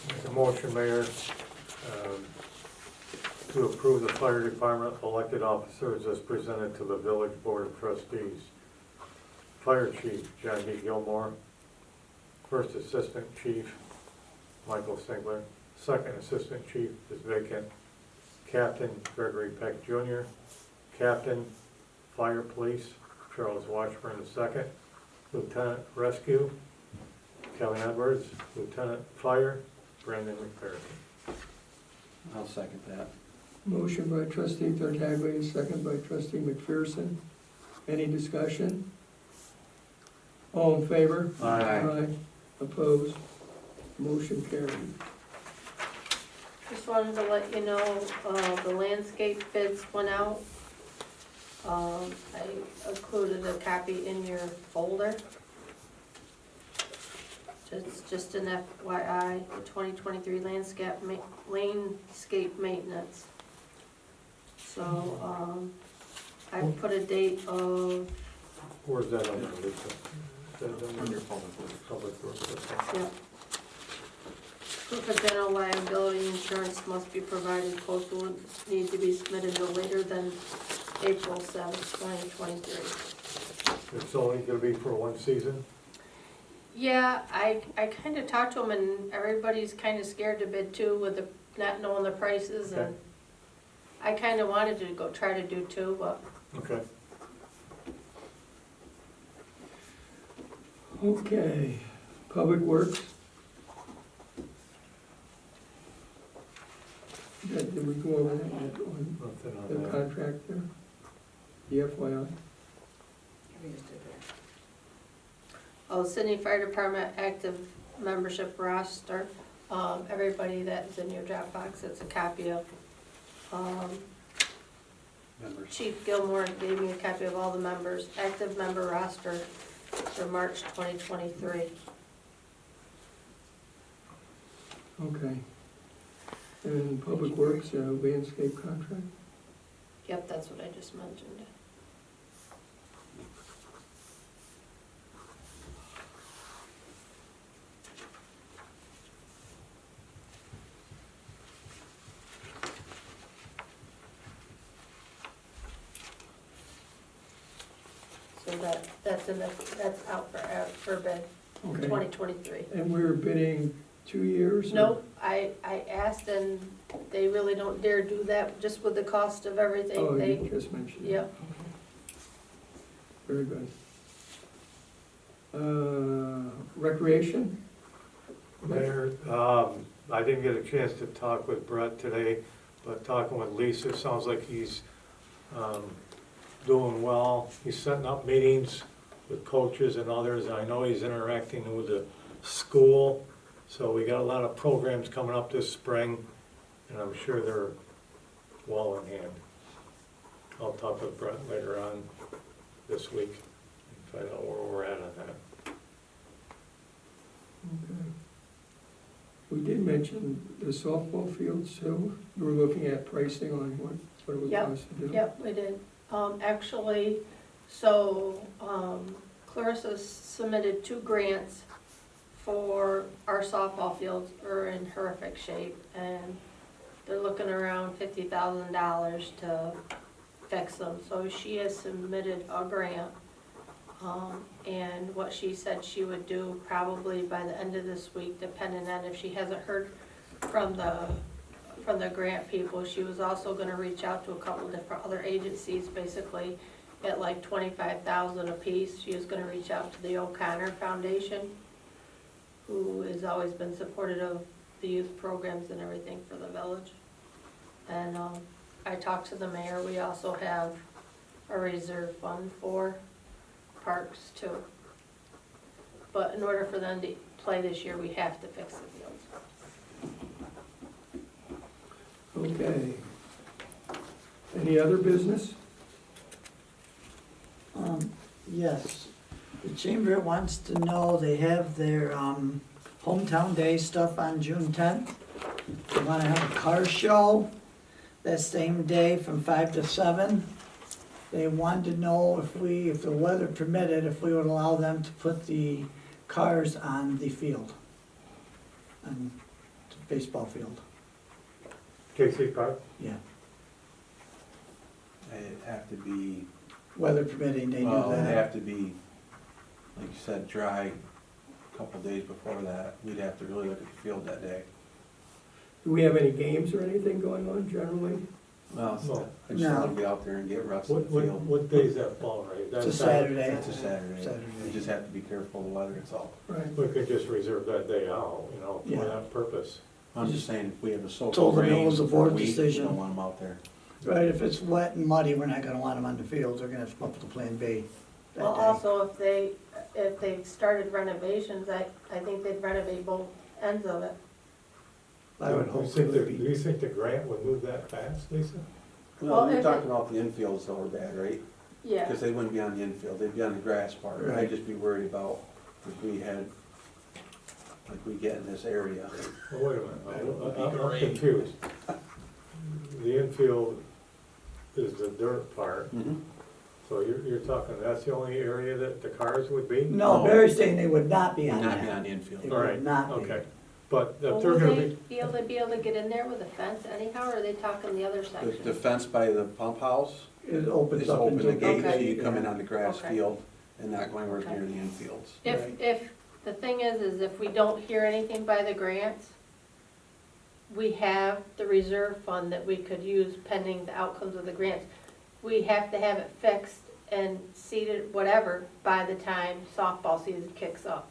Speaker 6: Make a motion, Mayor, to approve the fire department elected officers as presented to the village board of trustees. Fire Chief John D. Gilmore. First Assistant Chief Michael Singler. Second Assistant Chief is vacant. Captain Gregory Peck Jr. Captain Fire Police Charles Washburn II. Lieutenant Rescue Kevin Edwards. Lieutenant Fire Brandon McPherson.
Speaker 9: I'll second that.
Speaker 2: Motion by trustee Tartaglia, second by trustee McPherson. Any discussion? All in favor?
Speaker 9: Aye.
Speaker 2: Opposed? Motion carried.
Speaker 5: Just wanted to let you know, the landscape bids went out. I included a copy in your folder. Just an FYI, the 2023 landscape maintenance. So, I put a date of,
Speaker 6: Where's that on there, Lisa? Is that on
Speaker 9: Under
Speaker 6: your
Speaker 9: public works.
Speaker 6: public works? Okay.
Speaker 5: yeah. Proof of general liability insurance must be provided. Quotes will need to be submitted no later than April 7th, 2023.
Speaker 6: It's only gonna be for one season?
Speaker 5: Yeah, I kind of talked to them, and everybody's kind of scared to bid too with the, not knowing the prices, and I kind of wanted to go try to do two, but
Speaker 6: Okay.
Speaker 2: Okay, Public Works. Did we go over that yet on
Speaker 6: Nothing on
Speaker 2: the
Speaker 6: that.
Speaker 2: contract there? The FYI?
Speaker 7: We just did that.
Speaker 5: oh, Sidney Fire Department active membership roster. Everybody that's in your Dropbox, it's a copy of,
Speaker 9: Members.
Speaker 5: Chief Gilmore gave me a copy of all the members, active member roster for March 2023.
Speaker 2: Okay. And Public Works, landscape contract?
Speaker 5: Yep, that's what I just mentioned. So that's out for bid,
Speaker 2: Okay.
Speaker 5: 2023.
Speaker 2: And we're bidding 2 years? or-
Speaker 5: Nope, I asked and they really don't dare do that, just with the cost of everything.
Speaker 2: Oh,
Speaker 5: They,
Speaker 2: you just mentioned it.
Speaker 5: yep.
Speaker 2: Very good. Recreation?
Speaker 6: Mayor, I didn't get a chance to talk with Brett today, but talking with Lisa, sounds like he's doing well. He's setting up meetings with coaches and others. I know he's interacting with the school, so we got a lot of programs coming up this spring, and I'm sure they're well in hand. I'll talk with Brett later on this week and find out where we're at on that.
Speaker 2: Okay. We did mention the softball fields too. You were looking at pricing on what it would
Speaker 5: Yep,
Speaker 2: cost to do.
Speaker 5: Yep, we did. Actually, so Clarissa submitted 2 grants for our softball fields are in horrific shape, and they're looking around $50,000 to fix them. So she has submitted a grant, and what she said she would do probably by the end of this week, depending on if she hasn't heard from the grant people. She was also gonna reach out to a couple of different other agencies, basically at like $25,000 a piece. She was gonna reach out to the O'Connor Foundation, who has always been supportive of the youth programs and everything for the village. And I talked to the mayor. We also have a reserve fund for parks too. But in order for them to play this year, we have to fix the fields.
Speaker 2: Okay. Any other business?
Speaker 10: Yes, the chamber wants to know, they have their hometown day stuff on June 10th. They want to have a car show that same day from 5 to 7. They wanted to know if the weather permitted, if we would allow them to put the cars on the field, on the baseball field.
Speaker 6: KC Park?
Speaker 10: Yeah,
Speaker 9: It'd have to be,
Speaker 10: weather permitting, they do
Speaker 9: well, it'd
Speaker 10: that.
Speaker 9: have to be like you said, dry a couple days before that, we'd have to really look at the field that day.
Speaker 2: Do we have any games or anything going on generally?
Speaker 9: Well,
Speaker 6: No.
Speaker 9: I just want to be out there and get reps in the field.
Speaker 6: What day's that fall, right?
Speaker 10: It's a
Speaker 6: That's
Speaker 10: Saturday.
Speaker 9: It's a Saturday.
Speaker 10: Saturday.
Speaker 9: We just have to be careful of the weather, it's all.
Speaker 2: Right.
Speaker 6: We could just reserve that day out, for
Speaker 10: Yeah.
Speaker 6: that purpose.
Speaker 9: I'm just saying, if we have a soaking
Speaker 10: Told them it
Speaker 9: rain
Speaker 10: was a
Speaker 9: for
Speaker 10: board
Speaker 9: week, we
Speaker 10: decision.
Speaker 9: don't want them out there.
Speaker 10: Right, if it's wet and muddy, we're not gonna want them on the fields, they're gonna have to come up with a plan B that
Speaker 5: Well,
Speaker 10: day.
Speaker 5: also, if they started renovations, I think they'd renovate both ends of it.
Speaker 10: I would
Speaker 6: Do you
Speaker 10: hope it
Speaker 6: think
Speaker 10: would
Speaker 6: do
Speaker 10: be.
Speaker 6: you think the grant would move that fast, Lisa?
Speaker 5: Well,
Speaker 9: Well, you're
Speaker 5: if
Speaker 9: talking
Speaker 5: it-
Speaker 9: about the infields that were bad, right?
Speaker 5: Yeah,
Speaker 9: Because they wouldn't be on the infield, they'd be on the grass part.
Speaker 10: Right.
Speaker 9: I'd just be worried about if we had, like we get in this area.
Speaker 6: Well, wait a
Speaker 9: It would
Speaker 6: minute,
Speaker 9: be
Speaker 6: I'm
Speaker 9: great.
Speaker 6: confused. The infield is the dirt part, so you're talking, that's the only area that the cars would be?
Speaker 10: No, Barry's saying they would not be on
Speaker 9: Not be
Speaker 10: that.
Speaker 9: on the
Speaker 10: They
Speaker 9: infield.
Speaker 10: would
Speaker 6: All right,
Speaker 10: not be.
Speaker 6: okay. But if
Speaker 5: well,
Speaker 6: they're
Speaker 5: would
Speaker 6: gonna
Speaker 5: they
Speaker 6: be,
Speaker 5: be able to get in there with a fence anyhow, or are they talking the other
Speaker 9: The
Speaker 5: section?
Speaker 9: fence by the pump house
Speaker 10: It opens
Speaker 9: is
Speaker 10: up
Speaker 9: open
Speaker 10: into.
Speaker 9: the gate, so
Speaker 5: Okay.
Speaker 9: you come in on the grass
Speaker 5: Okay.
Speaker 9: field and not going right
Speaker 5: Okay.
Speaker 9: near the infields.
Speaker 10: Right.
Speaker 5: If, the thing is if we don't hear anything by the grants, we have the reserve fund that we could use pending the outcomes of the grants. We have to have it fixed and seated, whatever, by the time softball season kicks off.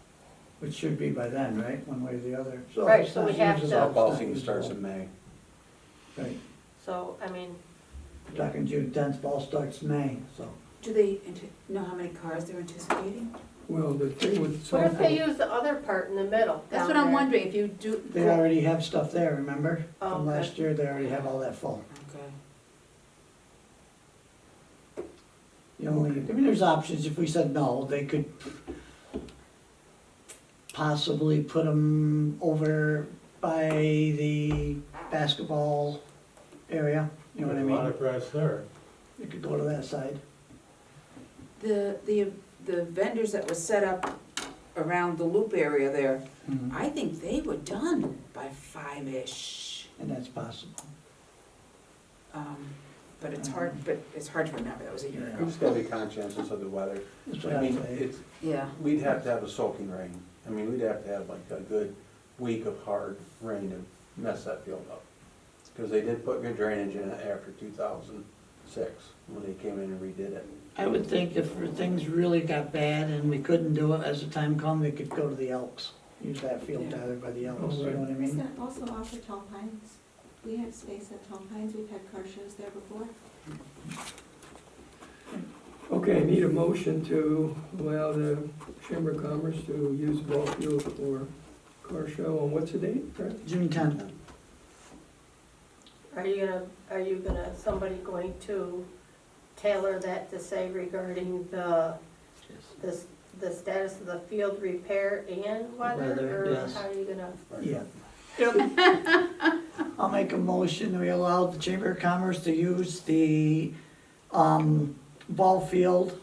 Speaker 10: Which should be by then, right, one way or the other. So
Speaker 5: Right,
Speaker 10: it's
Speaker 5: so
Speaker 10: not
Speaker 5: we have
Speaker 10: used
Speaker 5: to-
Speaker 10: all, it's
Speaker 9: Softball
Speaker 10: not
Speaker 9: season
Speaker 10: used
Speaker 9: starts
Speaker 10: all.
Speaker 9: in May.
Speaker 10: Right,
Speaker 5: So, I mean,
Speaker 10: we're talking June 10th, ball starts May, so.
Speaker 7: Do they know how many cars they're anticipating?
Speaker 2: Well, the thing with
Speaker 5: what if they
Speaker 2: softball,
Speaker 5: use the other part in the middle?
Speaker 7: That's
Speaker 5: down
Speaker 7: what I'm
Speaker 5: there?
Speaker 7: wondering, if you do.
Speaker 10: They already have stuff there, remember?
Speaker 5: Oh,
Speaker 10: From
Speaker 5: okay.
Speaker 10: last year, they already have all that full.
Speaker 7: Okay.
Speaker 10: The only, I mean, there's options, if we said no, they could possibly put them over by the basketball area, you know what I
Speaker 6: there's a lot
Speaker 10: mean?
Speaker 6: of grass there.
Speaker 10: They could go to that side.
Speaker 7: The vendors that were set up around the loop area there,
Speaker 10: Mhm.
Speaker 7: I think they were done by 5-ish.
Speaker 10: And that's possible.
Speaker 7: But it's hard to remember, that was a year
Speaker 9: We
Speaker 7: ago.
Speaker 9: just gotta be conscientious of the weather.
Speaker 10: That's what
Speaker 9: I
Speaker 10: I
Speaker 9: mean,
Speaker 10: say.
Speaker 9: it's,
Speaker 7: Yeah.
Speaker 9: we'd have to have a soaking rain. I mean, we'd have to have like a good week of hard rain to mess that field up. Because they did put good drainage in it after 2006, when they came in and redid it.
Speaker 10: I would think if things really got bad and we couldn't do it, as the time come, they could go to the Elks. Use that field down there by the Elks, you know what I
Speaker 3: Is
Speaker 10: mean?
Speaker 3: that also offer Tall Pines? We have space at Tall Pines, we've had car shows there before.
Speaker 2: okay, I need a motion to allow the Chamber of Commerce to use the ball field for car show on what's the date, Fred?
Speaker 10: June 10th.
Speaker 5: Are you gonna, somebody going to tailor that to say regarding the status of the field repair and
Speaker 10: Weather,
Speaker 5: weather? Or
Speaker 10: yes.
Speaker 5: how are you gonna?
Speaker 10: Yeah. Yep. I'll make a motion, we allow the Chamber of Commerce to use the ball field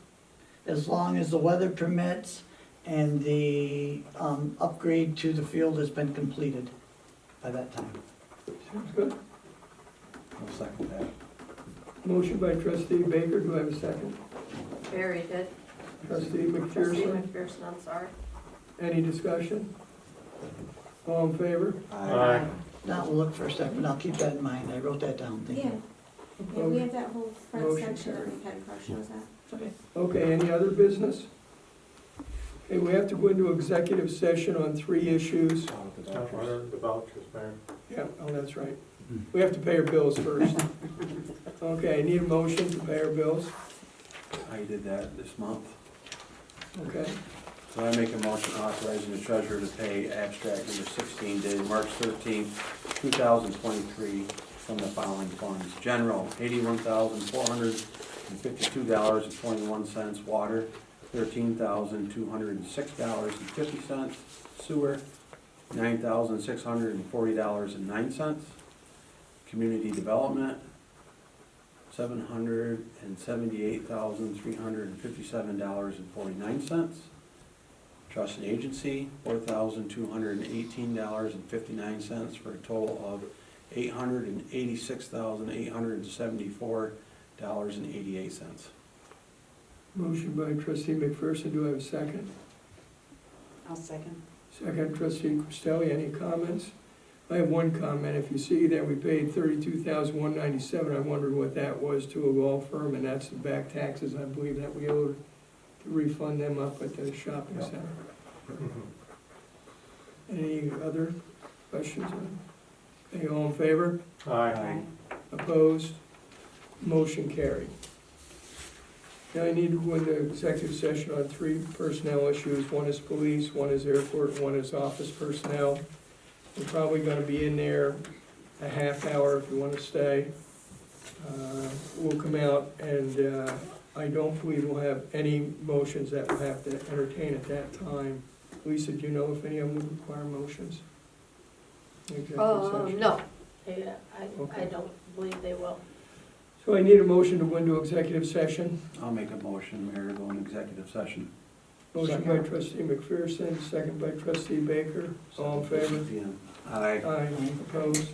Speaker 10: as long as the weather permits and the upgrade to the field has been completed by that time.
Speaker 2: Sounds good.
Speaker 9: I'll second that.
Speaker 2: Motion by trustee Baker, do I have a second?
Speaker 5: Barry did.
Speaker 2: Trustee
Speaker 5: Trustee
Speaker 2: McPherson,
Speaker 5: McPherson, I'm sorry.
Speaker 2: any discussion? All in favor?
Speaker 6: Aye.
Speaker 10: Now, we'll look for a second, I'll keep that in mind, I wrote that down, thank
Speaker 3: Yeah,
Speaker 10: you.
Speaker 3: yeah, we have that whole front
Speaker 2: Motion
Speaker 3: section that
Speaker 2: carried.
Speaker 3: we've had car shows at.
Speaker 10: Okay.
Speaker 2: Okay, any other business? Okay, we have to go into executive session on 3 issues.
Speaker 9: Out of the vouchers.
Speaker 6: The vouchers, Mayor.
Speaker 2: Yeah, oh, that's right. We have to pay our bills first. Okay, I need a motion to pay our bills.
Speaker 9: I did that this month.
Speaker 2: Okay,
Speaker 9: So I make a motion authorizing the treasurer to pay abstract number 16 dated March 13th, 2023 from the following funds. General, $81,452.21. Water, $13,206.50. Sewer, $9,640.09. Community Development, $778,357.49. Trust and Agency, $4,218.59 for a total of $886,874.88.
Speaker 2: motion by trustee McPherson, do I have a second?
Speaker 7: I'll second.
Speaker 2: Second, trustee Costelli, any comments? I have one comment. If you see that we paid $32,197, I wondered what that was to a law firm, and that's the back taxes I believe that we owed to refund them up at the shopping
Speaker 6: Yep.
Speaker 2: center. Any other questions? Any all in favor?
Speaker 6: Aye.
Speaker 2: Opposed? Motion carried. Now I need to go into executive session on 3 personnel issues. One is police, one is airport, and one is office personnel. We're probably gonna be in there a half hour if you wanna stay. We'll come out and I don't believe we'll have any motions that we'll have to entertain at that time. Lisa, do you know if any of them would require motions? Executive session?
Speaker 5: No, yeah, I
Speaker 2: Okay.
Speaker 5: don't believe they will.
Speaker 2: So I need a motion to go into executive session.
Speaker 9: I'll make a motion, Mayor, to go in executive session.
Speaker 2: Motion by trustee McPherson, second by trustee Baker. All in favor?
Speaker 9: Aye.
Speaker 2: Aye. Opposed?